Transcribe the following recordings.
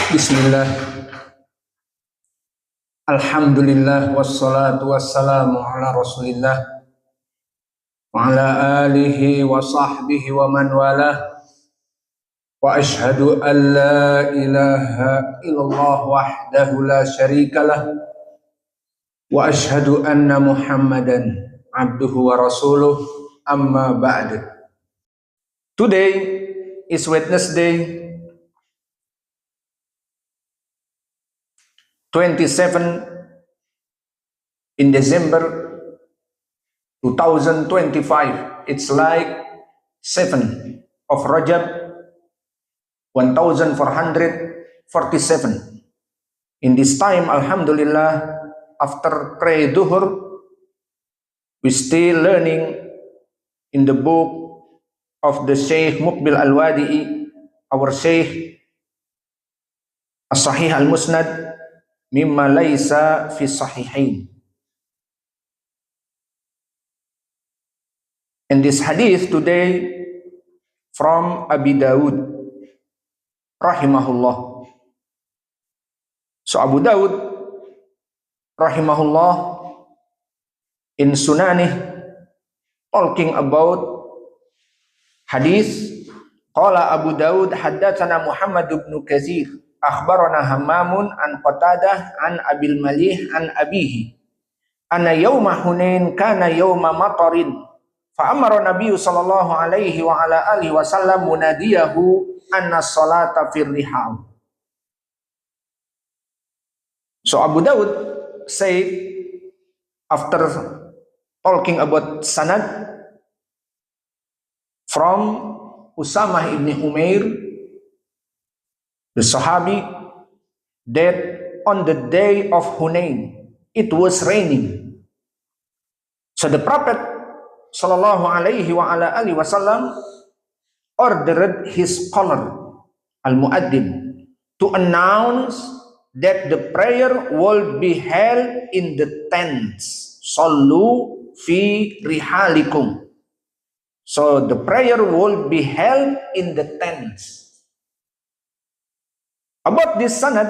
Bismillah. Alhamdulillah wassalatu wassalamu ala Rasulillah wa ala alihi wa sahbihi wa man walah. Wa ashhadu an la ilaha illallah wahdahu la syarikalah wa ashhadu anna Muhammadan abduhu wa rasuluh, amma ba'd. Today is Wednesday, 27 in December 2025. It's like 7 of Rajab 1447. In this time, alhamdulillah, after pray duhur, we still learning in the book of the Sheikh Muqbil Al-Wadi'i, our Sheikh As-Sahih Al-Musnad mimma laysa fi sahihain. In this hadith today from Abi Dawud rahimahullah. So Abu Dawud rahimahullah in Sunanih talking about hadith. Qala Abu Dawud haddatsana Muhammad ibn Katsir akhbarana Hammamun an Qatadah an Abil Malih an abihi anna yawma Hunain kana yawma matarin fa amara Nabi sallallahu alaihi wa ala alihi wasallam munadiyahu anna salata fir rihal. So Abu Dawud said, after talking about sanad from Usamah ibn Umair, the Sahabi, that on the day of Hunain, it was raining. So the Prophet sallallahu alaihi wa ala alihi wasallam ordered his scholar, al-muaddin, to announce that the prayer will be held in the tents. Sallu fi rihalikum. So the prayer will be held in the tents. About this sanad,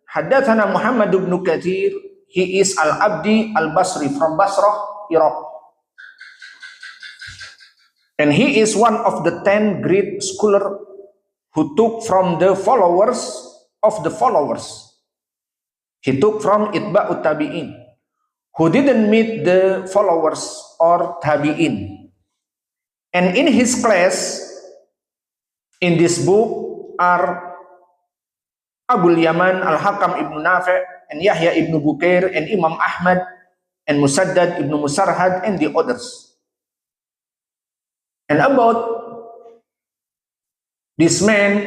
haddathana Muhammad ibn Katsir, he is al-Abdi al-Basri from Basrah, Iraq. And he is one of the 10 great scholars who took from the followers of the followers. He took from Itba'ut Tabi'in, who didn't meet the followers or Tabi'in. And in his class, in this book, are Abul Yaman Al-Hakam ibn Nafi' and Yahya ibn Bukair and Imam Ahmad and Musaddad ibn Musarhad and the others. And about this man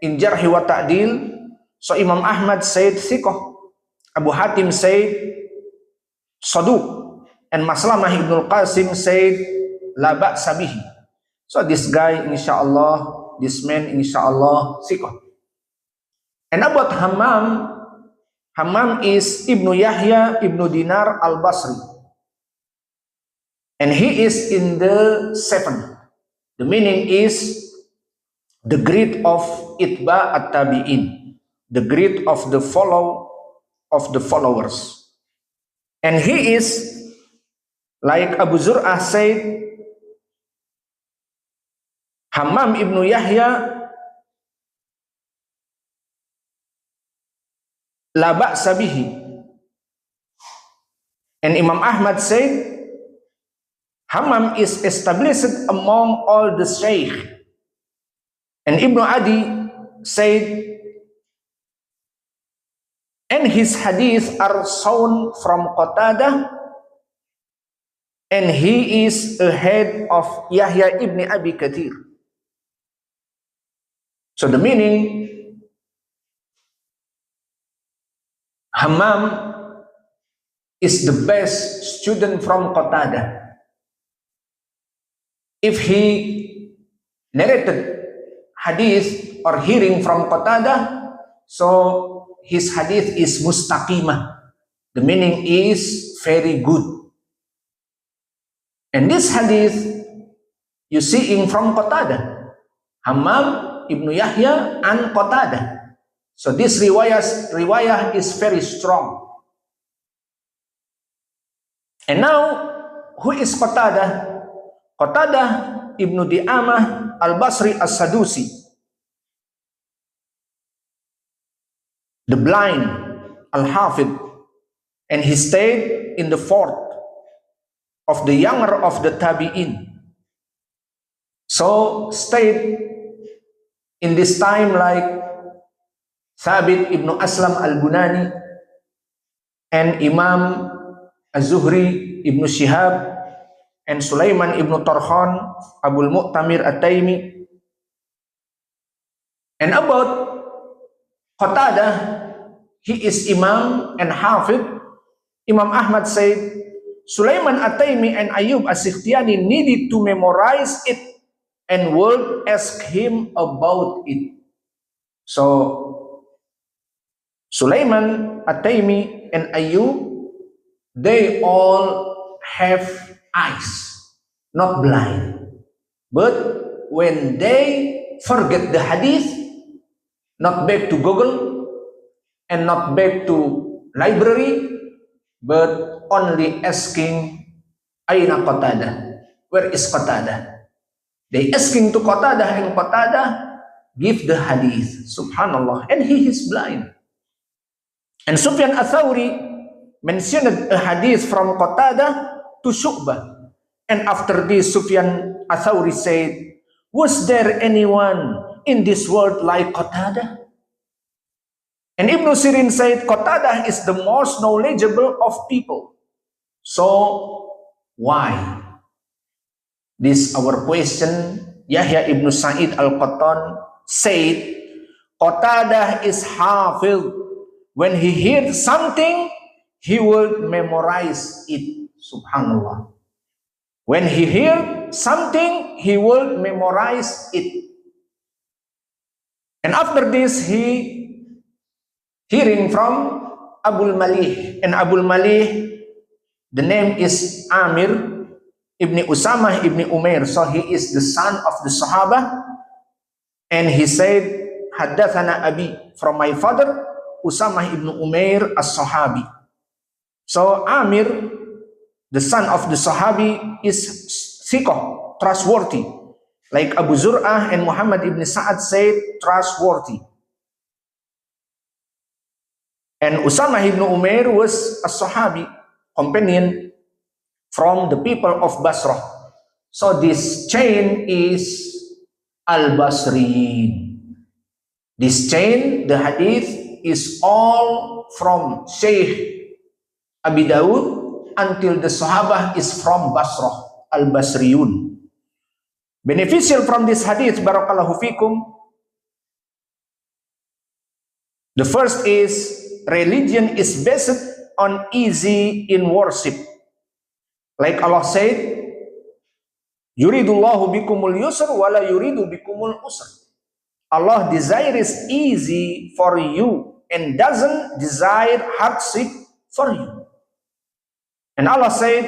in Jarh wa Ta'dil, so Imam Ahmad said thiqah, Abu Hatim said saduq, and Maslamah ibn al-Qasim said la ba'sa bihi. So this guy, insyaallah, this man, insyaallah, thiqah. And about Hammam, Hammam is Ibnu Yahya Ibnu Dinar al-Basri. And he is in the 7th. The meaning is the great of Itba at-Tabi'in, the great of the followers. And he is, like Abu Zur'ah said, Hammam Ibnu Yahya la ba'sa bihi. And Imam Ahmad said Hammam is established among all the shaykh. And Ibn Adi said, and his hadith are sound from Qatadah, and he is ahead of Yahya ibn Abi Kathir. So the meaning, Hammam is the best student from Qatadah. If he narrated hadith or hearing from Qatadah, so his hadith is mustaqimah. The meaning is very good. And this hadith you see in from Qatadah, Hammam ibn Yahya and Qatadah. So this riwayah is very strong. And now, who is Qatadah? Qatadah ibnu Di'amah al-Basri as-Sadusi, the blind al-Hafid, and he stayed in the fort of the younger of the Tabi'in. So stayed in this time like Thabit ibn Aslam al-Bunani and Imam Az-Zuhri ibn Shihab and Sulaiman ibn Tarkhan Abul Mu'tamir At-Taimi. And about Qatadah, he is Imam and Hafid. Imam Ahmad said, Sulaiman At-Taimi and Ayub As-Sikhtiyani needed to memorize it and would ask him about it. So, Sulaiman At-Taimi and Ayub, they all have eyes, not blind. But when they forget the hadith, not back to Google and not back to library, but only asking, Aina Qatadah? Where is Qatadah? They asking to Qatadah, and Qatadah give the hadith. Subhanallah. And he is blind. And Sufyan Ath-Thawri mentioned a hadith from Qatadah to Syu'bah. And after this, Sufyan Ath-Thawri said, was there anyone in this world like Qatadah? And Ibn Sirin said, Qatadah is the most knowledgeable of people. So, why? This our question. Yahya ibn Sa'id al-Qattan said, Qatadah is hafidh. When he heard something, he will memorize it. Subhanallah. When he heard something, he will memorize it. And after this, he hearing from Abul Malih. And Abul Malih, the name is Amir ibn Usamah ibn Umair. So he is the son of the Sahaba. And he said, Haddathana Abi, from my father, Usamah ibn Umair as-Sahabi. So Amir, the son of the Sahabi, is thiqah, trustworthy. Like Abu Zur'ah and Muhammad ibn Sa'ad said, trustworthy. And Usamah ibn Umair was a Sahabi, companion from the people of Basrah. So this chain is Al-Basriyin. This chain, the hadith, is all from Shaykh Abi Dawud until the Sahabah is from Basrah, Al-Basriyun. Beneficial from this hadith, barakallahu fikum. The first is, religion is based on easy in worship. Like Allah said, Yuridullahu bikumul yusr wala yuridu bikumul usr. Allah desires easy for you and doesn't desire hardship for you. And Allah said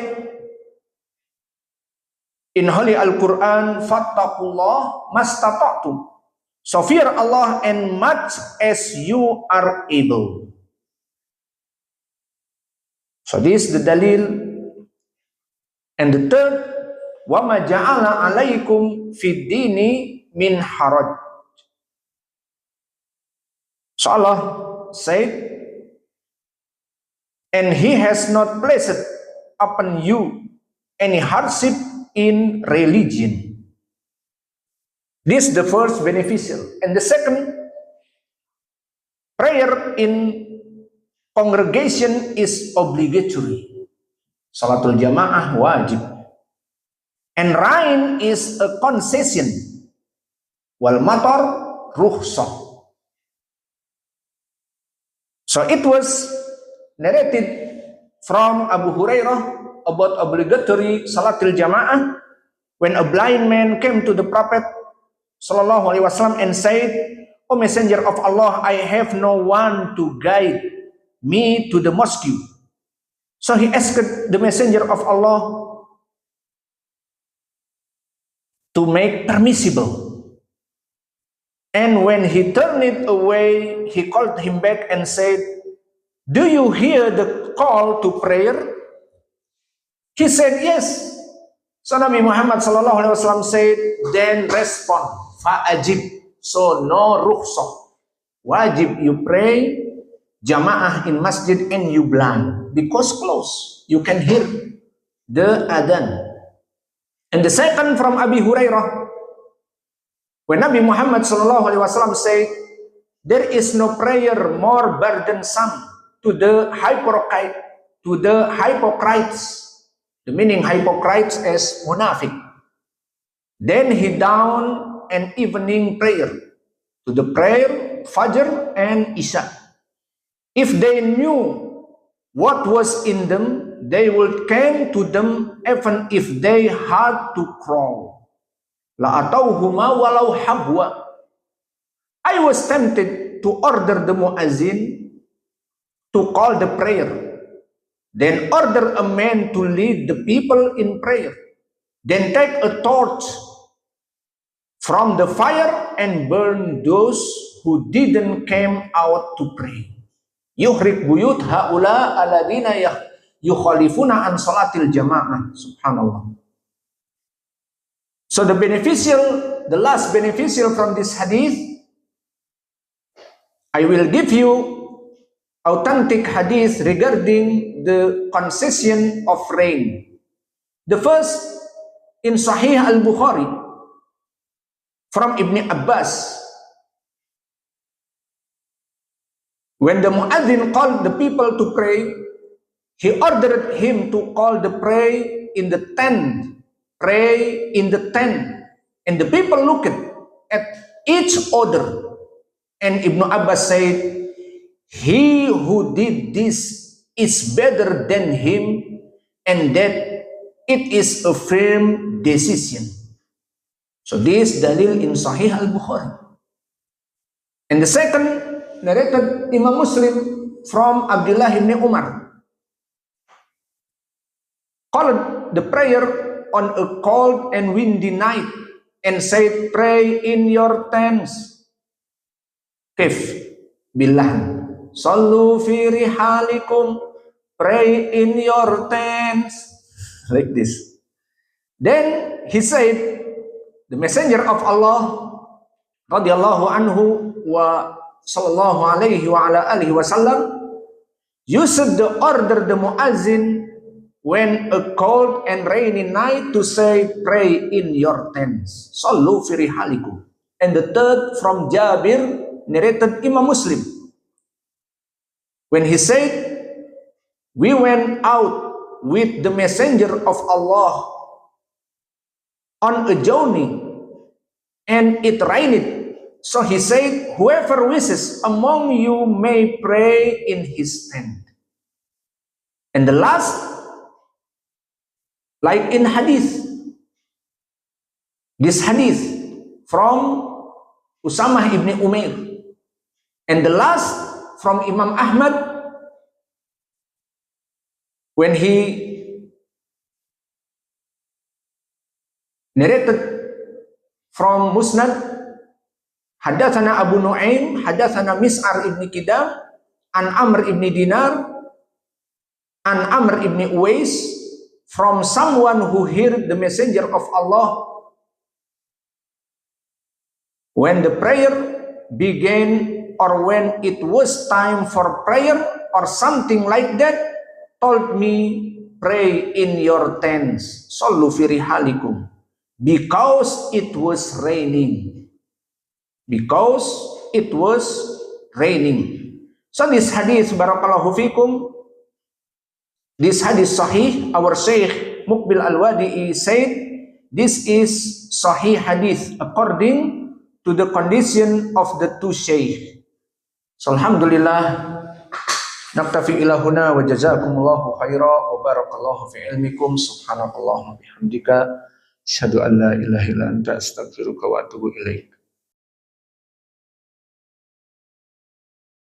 in Holy Al-Quran, Fattaqullah mastata'tum. So fear Allah and much as you are able. So this is the dalil. And the third, وَمَا جَعَلَ عَلَيْكُمْ فِي الدِّينِ مِنْ حَرَجٍ. So Allah said, and He has not placed upon you any hardship in religion. This is the first beneficial. And the second, prayer in congregation is obligatory. Salatul jamaah wajib. And rain is a concession. Wal matar rukhsah. So it was narrated from Abu Hurairah about obligatory Salatul Jamaah when a blind man came to the Prophet Sallallahu Alaihi Wasallam and said, O Messenger of Allah, I have no one to guide me to the mosque. So he asked the Messenger of Allah to make permissible And when he turned it away, he called him back and said, "Do you hear the call to prayer?" He said, "Yes." So Nabi Muhammad sallallahu alaihi wasallam said, "Then respond, fa'ajib." So no rukhsah. Wajib you pray jamaah in masjid and you blind because close you can hear the adhan. And the second from Abi Hurairah, when Nabi Muhammad sallallahu alaihi wasallam said, "There is no prayer more burdensome to the hypocrites." The meaning hypocrites is munafik. Then he down an evening prayer to the prayer Fajr and Isha. If they knew what was in them, they would come to them even if they had to crawl. La atauhuma walau habwa. I was tempted to order the muazzin to call the prayer, then order a man to lead the people in prayer, then take a torch from the fire and burn those who didn't come out to pray. Yuhrik buyut haula alladhina yukhalifuna an salatil jamaah. Subhanallah. So the last beneficial from this hadith, I will give you authentic hadith regarding the concession of rain. The first in Sahih al-Bukhari from Ibn Abbas, when the muazzin called the people to pray, he ordered him to call the pray in the tent, and the people looked at each other, and Ibn Abbas said, "He who did this is better than him, and that it is a firm decision." So this dalil in Sahih al-Bukhari. And the second narrated Imam Muslim from Abdullah ibn Umar, called the prayer on a cold and windy night and said, "Pray in your tents." Kif bilah sallu fi rihalikum, pray in your tents, like this. Then he said, the messenger of Allah radhiyallahu anhu wa sallallahu alaihi wa ala alihi wasallam used to order the muazzin when a cold and rainy night to say, "Pray in your tents, sallu fi rihalikum." And the third from Jabir, narrated Imam Muslim, when he said, "We went out with the messenger of Allah on a journey and it rained. So he said, whoever wishes among you may pray in his tent." And the last, like in hadith, this hadith from Usamah ibn Umair, and the last from Imam Ahmad, when he narrated from Musnad, Hadatsana Abu Nuaim, Hadatsana Mis'ar ibn Kidam, an Amr ibn Dinar, an Amr ibn Uwais, from someone who heard the messenger of Allah when the prayer began, or when it was time for prayer, or something like that, told me, "Pray in your tents, sallu fi rihalikum," because it was raining. Because it was raining. So this hadith, barakallahu fikum, this hadith sahih. Our Shaykh Muqbil Al-Wadi'i said, this is sahih hadith according to the condition of the two shaykh. So alhamdulillah, naktafi ila huna wa jazakumullahu khaira wa barakallahu fi ilmikum. Subhanakallahumma bihamdika asyhadu an la ilaha illa anta astaghfiruka wa atubu ilaik.